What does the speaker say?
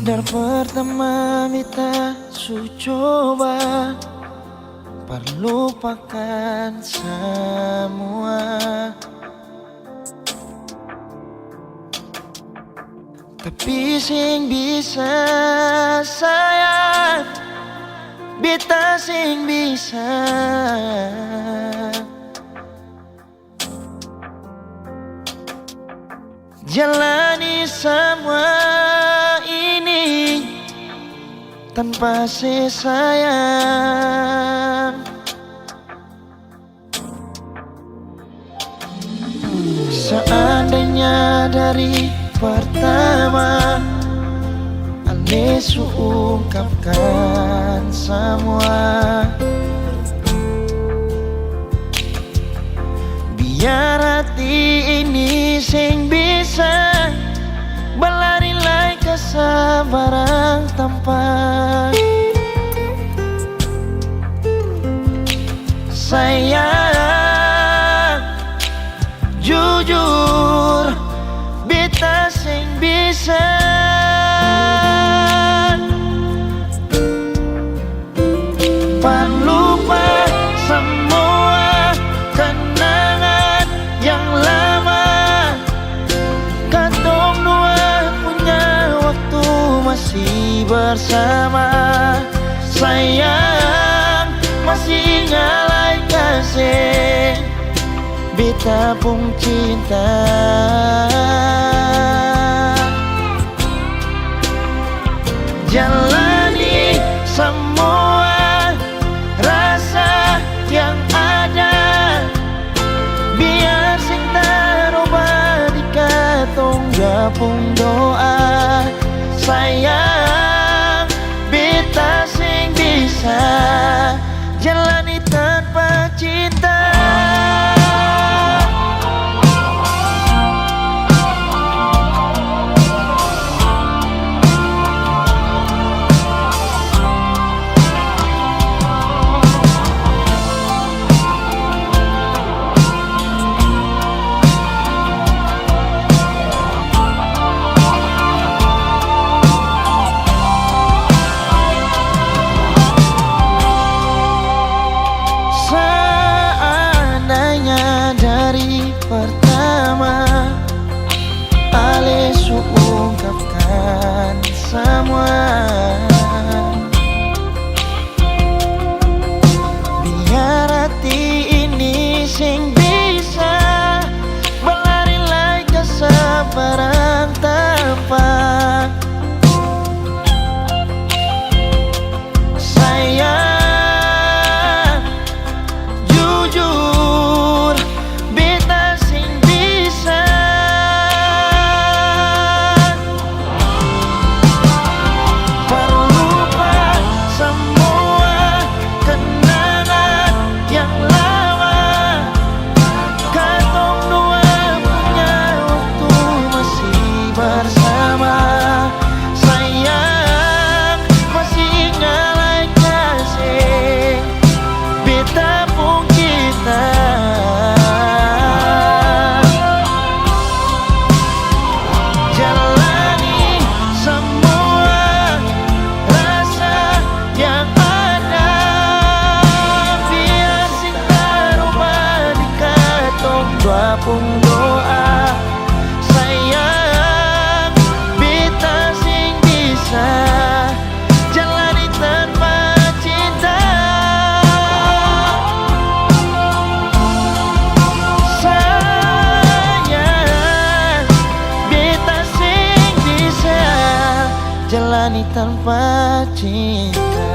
Dari pertama kita coba perlupakan semua, tapi sing bisa sayang, beta sing bisa jalani semua ini tanpa sayang. Seandainya dari pertama Ale ungkapkan semua, biar hati ini sing bisa berlari lai kesabaran tanpa sayang. Jujur beta sing bisa lupa semua kenangan yang lama. Katong dua punya waktu masih bersama. Sayang masih ngalai kasih beta pun cinta. Jalani semua rasa yang ada, biar sing taroba di katong gapung doa. Sayang beta sing bisa jalani tanpa cinta. Pertama Ale ungkapkan semua, biar hati ini sing bisa berlari lai kesabaran tanpa sayang. Jujur pun doa. Sayang beta sing bisa jalani tanpa cinta. Sayang beta sing bisa jalani tanpa cinta.